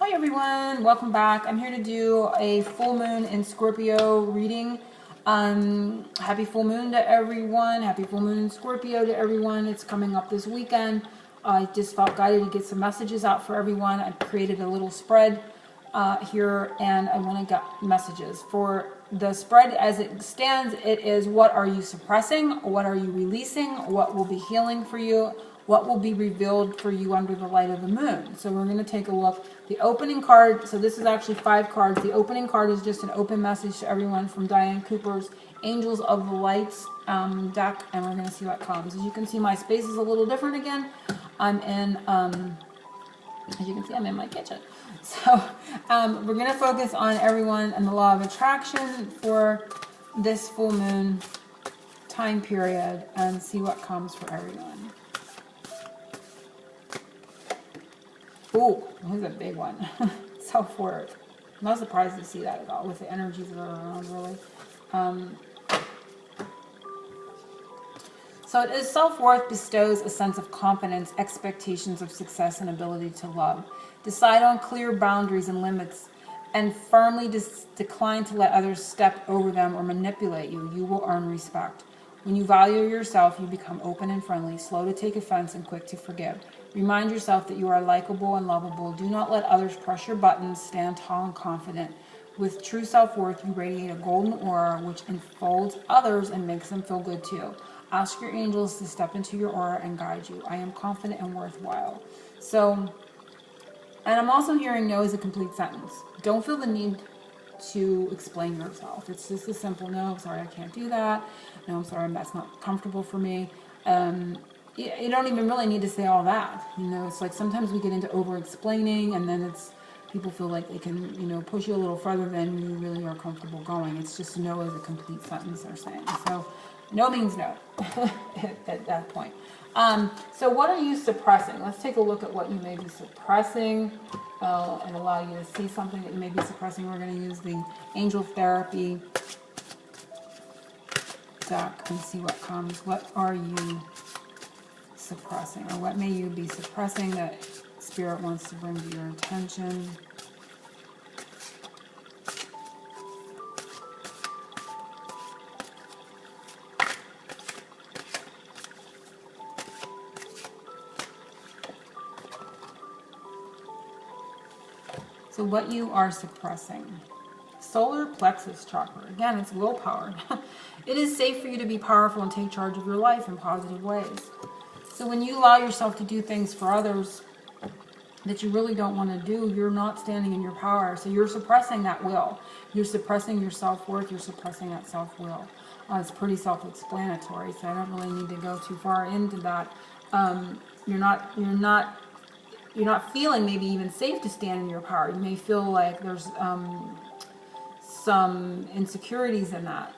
Hi everyone, welcome back. I'm here to do a full moon in Scorpio reading. Happy full moon to everyone. Happy full moon in Scorpio to everyone. It's coming up this weekend. I just felt guided to get some messages out for everyone. I created a little spread here and I want to get messages. For the spread as it stands, it is what are you suppressing? What are you releasing? What will be healing for you? What will be revealed for you under the light of the moon? So we're going to take a look. The opening card, so this is actually 5 cards. The opening card is just an open message to everyone from Diane Cooper's Angels of the Lights deck, and we're going to see what comes. As you can see, my space is a little different again. I'm in, as you can see, I'm in my kitchen. So we're going to focus on everyone and the law of attraction for this full moon time period and see what comes for everyone. Ooh, here's a big one. Self-worth. I'm not surprised to see that at all with the energies that are around, really. So it is self-worth bestows a sense of confidence, expectations of success, and ability to love. Decide on clear boundaries and limits and firmly decline to let others step over them or manipulate you. You will earn respect. When you value yourself, you become open and friendly, slow to take offense, and quick to forgive. Remind yourself that you are likable and lovable. Do not let others press your buttons. Stand tall and confident. With true self-worth, you radiate a golden aura which enfolds others and makes them feel good too. Ask your angels to step into your aura and guide you. I am confident and worthwhile. So, and I'm also hearing no is a complete sentence. Don't feel the need to explain yourself. It's just a simple no, I'm sorry, I can't do that. No, I'm sorry, that's not comfortable for me. You don't even really need to say all that. You know, it's like sometimes we get into over-explaining and then it's people feel like they can, you know, push you a little further than you really are comfortable going. It's just no is a complete sentence they're saying. So no means no at that point. So what are you suppressing? Let's take a look at what you may be suppressing and allow you to see something that you may be suppressing. We're going to use the Angel Therapy deck and see what comes. What are you suppressing, or what may you be suppressing that Spirit wants to bring to your attention? So what you are suppressing. Solar plexus chakra. Again, it's willpower. It is safe for you to be powerful and take charge of your life in positive ways. So when you allow yourself to do things for others that you really don't want to do, you're not standing in your power. So you're suppressing that will. You're suppressing your self-worth. You're suppressing that self-will. It's pretty self-explanatory, so I don't really need to go too far into that. You're not feeling maybe even safe to stand in your power. You may feel like there's some insecurities in that.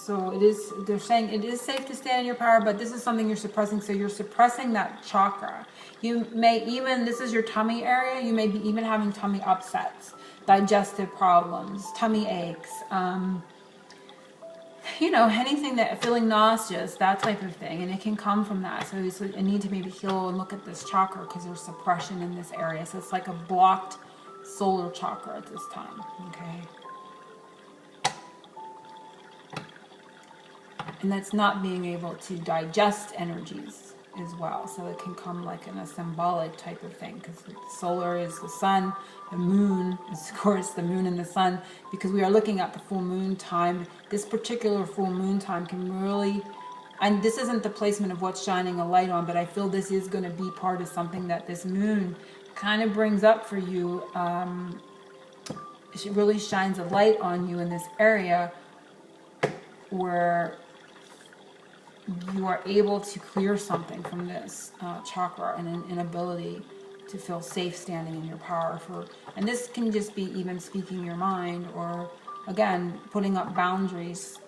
So they're saying it is safe to stand in your power, but this is something you're suppressing. So you're suppressing that chakra. You may even, this is your tummy area, you may be even having tummy upsets, digestive problems, tummy aches, you know, anything that, feeling nauseous, that type of thing. And it can come from that. So you need to maybe heal and look at this chakra because there's suppression in this area. So it's like a blocked solar chakra at this time, okay? And that's not being able to digest energies as well. So it can come like in a symbolic type of thing, because solar is the sun, the moon is of course the moon and the sun, because we are looking at the full moon time. This particular full moon time can really, and this isn't the placement of what's shining a light on, but I feel this is going to be part of something that this moon kind of brings up for you. It really shines a light on you in this area where you are able to clear something from this chakra and an inability to feel safe standing in your power. And this can just be even speaking your mind, or again putting up boundaries,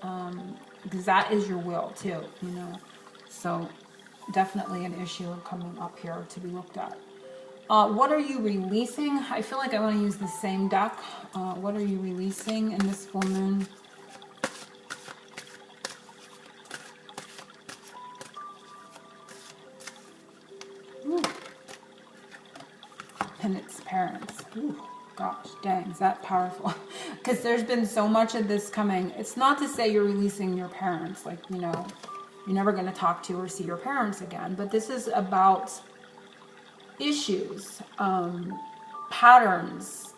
because that is your will too, you know. So definitely an issue coming up here to be looked at. What are you releasing? I feel like I want to use the same deck. What are you releasing in this full moon? And it's parents. Ooh, gosh, dang, is that powerful? Because there's been so much of this coming. It's not to say you're releasing your parents, like, you know, you're never going to talk to or see your parents again. But this is about issues, patterns,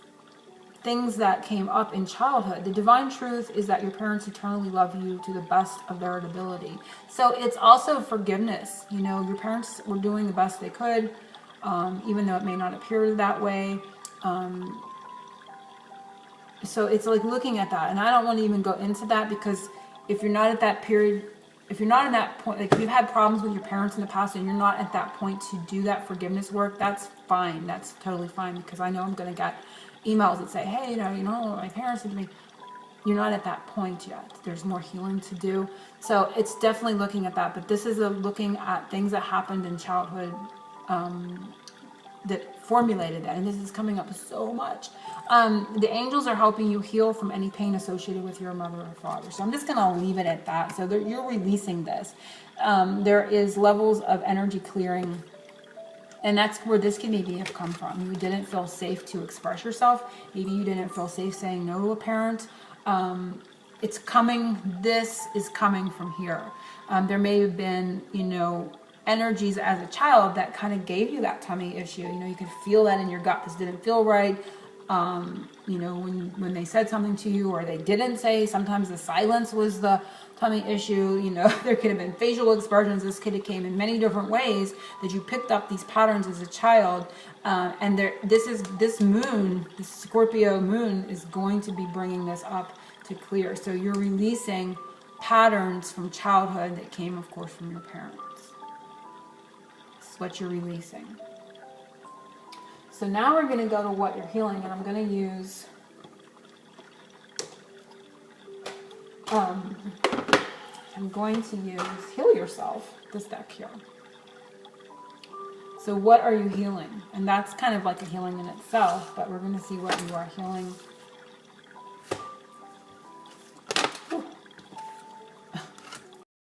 things that came up in childhood. The divine truth is that your parents eternally love you to the best of their ability. So it's also forgiveness. You know, your parents were doing the best they could, even though it may not appear that way. So it's like looking at that. And I don't want to even go into that, because if you're not at that period, if you're not in that point, like if you've had problems with your parents in the past and you're not at that point to do that forgiveness work, that's fine. That's totally fine, because I know I'm going to get emails that say, hey, you know what my parents did to me. You're not at that point yet. There's more healing to do. So it's definitely looking at that. But this is looking at things that happened in childhood that formulated that. And this is coming up so much. The angels are helping you heal from any pain associated with your mother or father. So I'm just going to leave it at that. So you're releasing this. There is levels of energy clearing. And that's where this can maybe have come from. You didn't feel safe to express yourself. Maybe you didn't feel safe saying no to a parent. It's coming. This is coming from here. There may have been, you know, energies as a child that kind of gave you that tummy issue. You know, you could feel that in your gut. This didn't feel right. You know, when they said something to you or they didn't say, sometimes the silence was the tummy issue. You know, there could have been facial expressions. This could have came in many different ways that you picked up these patterns as a child. And this moon, this Scorpio moon, is going to be bringing this up to clear. So you're releasing patterns from childhood that came, of course, from your parents. This is what you're releasing. So now we're going to go to what you're healing, and I'm going to use Heal Yourself, this deck here. So what are you healing? And that's kind of like a healing in itself, but we're going to see what you are healing